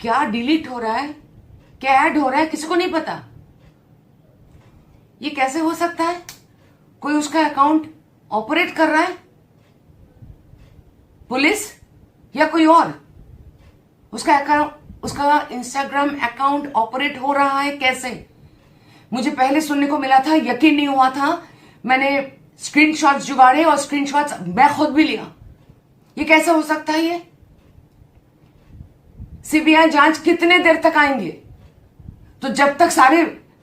क्या डिलीट हो रहा है, क्या ऐड हो रहा है, किसी को नहीं पता। ये कैसे हो सकता है? कोई उसका अकाउंट ऑपरेट कर रहा है, पुलिस या कोई और? उसका इंस्टाग्राम अकाउंट ऑपरेट हो रहा है कैसे? मुझे पहले सुनने को मिला था, यकीन नहीं हुआ था। मैंने स्क्रीनशॉट्स जुगाड़े और स्क्रीनशॉट्स मैं खुद भी लिया। ये कैसे हो सकता है? ये सीबीआई जांच कितने देर तक आएंगे? तो जब तक सारे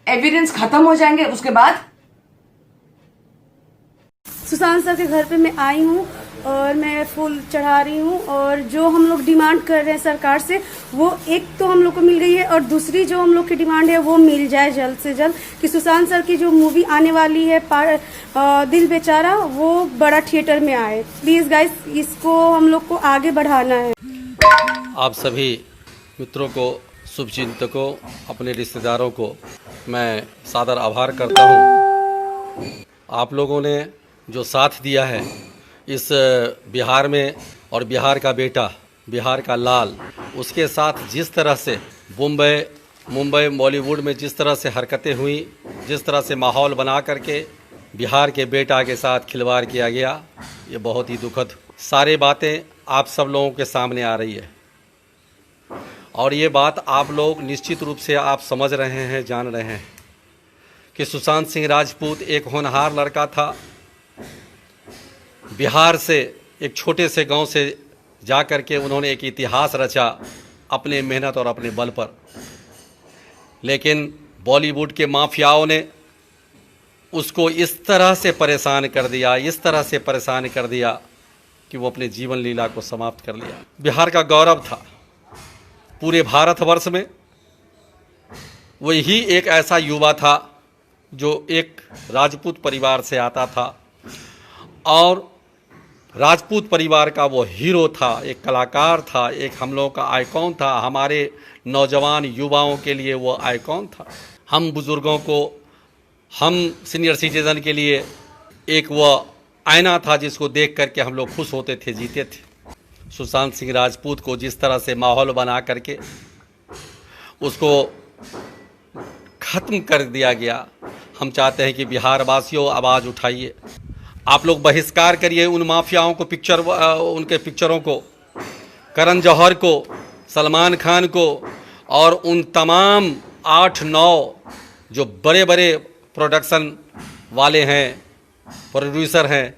एविडेंस खत्म हो जाएंगे उसके बाद। सुशांत सर के घर पे मैं आई हूँ और मैं फूल चढ़ा रही हूँ, और जो हम लोग डिमांड कर रहे हैं सरकार से, वो एक तो हम लोग को मिल गई है, और दूसरी जो हम लोग की डिमांड है वो मिल जाए जल्द से जल्द, कि सुशांत सर की जो मूवी आने वाली है दिल बेचारा, वो बड़ा थिएटर में आए। प्लीज गाइस, इसको हम लोग को आगे बढ़ाना है। आप सभी मित्रों को, शुभचिंतकों, अपने रिश्तेदारों को मैं सादर आभार करता हूँ। आप लोगों ने जो साथ दिया है इस बिहार में, और बिहार का बेटा, बिहार का लाल, उसके साथ जिस तरह से मुंबई बॉलीवुड में जिस तरह से हरकतें हुई, जिस तरह से माहौल बना करके बिहार के बेटा के साथ खिलवाड़ किया गया, ये बहुत ही दुखद सारी बातें आप सब लोगों के सामने आ रही है। और ये बात आप लोग निश्चित रूप से आप समझ रहे हैं, जान रहे हैं कि सुशांत सिंह राजपूत एक होनहार लड़का था। बिहार से एक छोटे से गांव से जा कर के उन्होंने एक इतिहास रचा अपने मेहनत और अपने बल पर। लेकिन बॉलीवुड के माफियाओं ने उसको इस तरह से परेशान कर दिया, इस तरह से परेशान कर दिया कि वो अपने जीवन लीला को समाप्त कर लिया। बिहार का गौरव था पूरे भारतवर्ष में। वही एक ऐसा युवा था जो एक राजपूत परिवार से आता था, और राजपूत परिवार का वो हीरो था, एक कलाकार था, एक हम लोगों का आइकॉन था। हमारे नौजवान युवाओं के लिए वो आइकॉन था। हम बुज़ुर्गों को, हम सीनियर सिटीज़न के लिए एक वो आईना था जिसको देख करके हम लोग खुश होते थे, जीते थे। सुशांत सिंह राजपूत को जिस तरह से माहौल बना करके उसको ख़त्म कर दिया गया, हम चाहते हैं कि बिहार वासियों आवाज़ उठाइए। आप लोग बहिष्कार करिए उन माफियाओं को, उनके पिक्चरों को, करण जौहर को, सलमान खान को, और उन तमाम 8-9 जो बड़े बड़े प्रोडक्शन वाले हैं, प्रोड्यूसर हैं,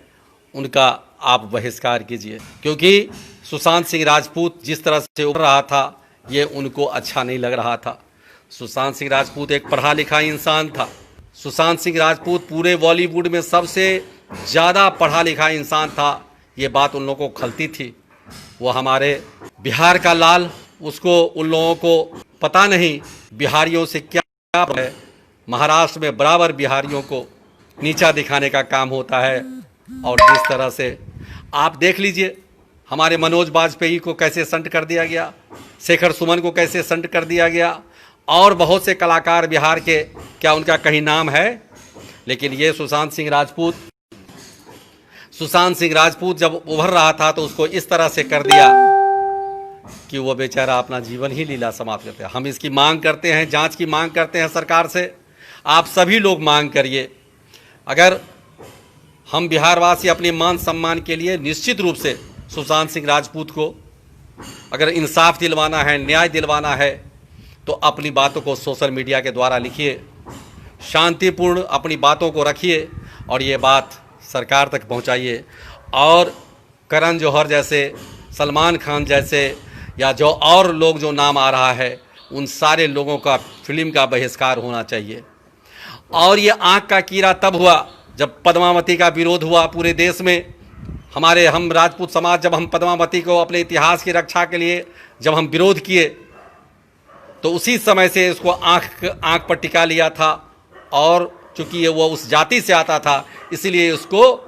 उनका आप बहिष्कार कीजिए। क्योंकि सुशांत सिंह राजपूत जिस तरह से उभर रहा था, ये उनको अच्छा नहीं लग रहा था। सुशांत सिंह राजपूत एक पढ़ा लिखा इंसान था। सुशांत सिंह राजपूत पूरे बॉलीवुड में सबसे ज़्यादा पढ़ा लिखा इंसान था। ये बात उन लोगों को खलती थी। वो हमारे बिहार का लाल, उसको उन लोगों को पता नहीं बिहारियों से क्या है। महाराष्ट्र में बराबर बिहारियों को नीचा दिखाने का काम होता है। और जिस तरह से आप देख लीजिए, हमारे मनोज बाजपेयी को कैसे संट कर दिया गया, शेखर सुमन को कैसे संट कर दिया गया, और बहुत से कलाकार बिहार के, क्या उनका कहीं नाम है? लेकिन ये सुशांत सिंह राजपूत जब उभर रहा था तो उसको इस तरह से कर दिया कि वो बेचारा अपना जीवन ही लीला समाप्त करते हैं। हम इसकी मांग करते हैं, जांच की मांग करते हैं सरकार से। आप सभी लोग मांग करिए। अगर हम बिहारवासी अपने मान सम्मान के लिए निश्चित रूप से सुशांत सिंह राजपूत को अगर इंसाफ दिलवाना है, न्याय दिलवाना है, तो अपनी बातों को सोशल मीडिया के द्वारा लिखिए, शांतिपूर्ण अपनी बातों को रखिए और ये बात सरकार तक पहुंचाइए। और करण जौहर जैसे, सलमान खान जैसे, या जो और लोग जो नाम आ रहा है, उन सारे लोगों का फिल्म का बहिष्कार होना चाहिए। और ये आँख का कीड़ा तब हुआ जब पद्मावती का विरोध हुआ पूरे देश में। हम राजपूत समाज, जब हम पद्मावती को अपने इतिहास की रक्षा के लिए जब हम विरोध किए, तो उसी समय से इसको आँख पर टिका लिया था। और चूँकि वो उस जाति से आता था, इसीलिए उसको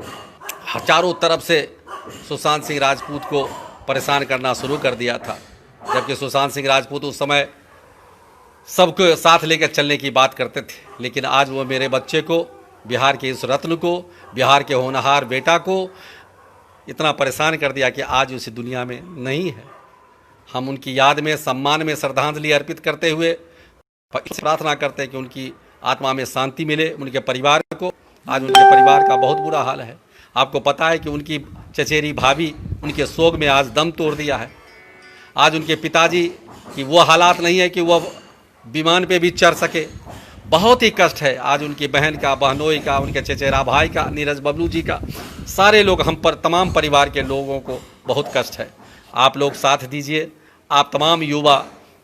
चारों तरफ से सुशांत सिंह राजपूत को परेशान करना शुरू कर दिया था। जबकि सुशांत सिंह राजपूत उस समय सबको साथ लेकर चलने की बात करते थे। लेकिन आज वो मेरे बच्चे को, बिहार के इस रत्न को, बिहार के होनहार बेटा को इतना परेशान कर दिया कि आज उस दुनिया में नहीं है। हम उनकी याद में, सम्मान में श्रद्धांजलि अर्पित करते हुए प्रार्थना करते हैं कि उनकी आत्मा में शांति मिले। उनके परिवार को, आज उनके परिवार का बहुत बुरा हाल है। आपको पता है कि उनकी चचेरी भाभी उनके शोक में आज दम तोड़ दिया है। आज उनके पिताजी की वो हालात नहीं है कि वह विमान पे भी चढ़ सके। बहुत ही कष्ट है आज उनकी बहन का, बहनोई का, उनके चचेरा भाई का, नीरज बबलू जी का, सारे लोग, हम पर तमाम परिवार के लोगों को बहुत कष्ट है। आप लोग साथ दीजिए, आप तमाम युवा,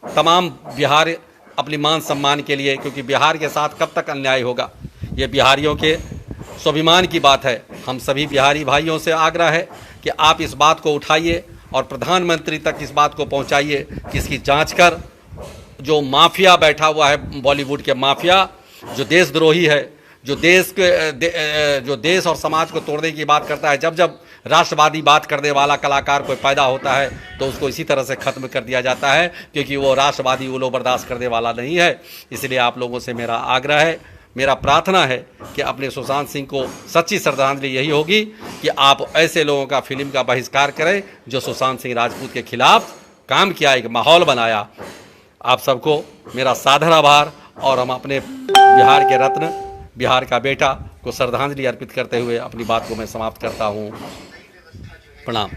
तमाम बिहार अपनी मान सम्मान के लिए, क्योंकि बिहार के साथ कब तक अन्याय होगा, ये बिहारियों के स्वाभिमान की बात है। हम सभी बिहारी भाइयों से आग्रह है कि आप इस बात को उठाइए और प्रधानमंत्री तक इस बात को पहुंचाइए कि इसकी जांच कर जो माफिया बैठा हुआ है, बॉलीवुड के माफिया, जो देशद्रोही है, जो देश और समाज को तोड़ने की बात करता है, जब जब राष्ट्रवादी बात करने वाला कलाकार कोई पैदा होता है तो उसको इसी तरह से ख़त्म कर दिया जाता है, क्योंकि वो राष्ट्रवादी उलो बर्दाश्त करने वाला नहीं है। इसलिए आप लोगों से मेरा आग्रह है, मेरा प्रार्थना है कि अपने सुशांत सिंह को सच्ची श्रद्धांजलि यही होगी कि आप ऐसे लोगों का फिल्म का बहिष्कार करें जो सुशांत सिंह राजपूत के खिलाफ काम किया, एक माहौल बनाया। आप सबको मेरा सादर आभार, और हम अपने बिहार के रत्न, बिहार का बेटा को श्रद्धांजलि अर्पित करते हुए अपनी बात को मैं समाप्त करता हूँ। प्रणाम।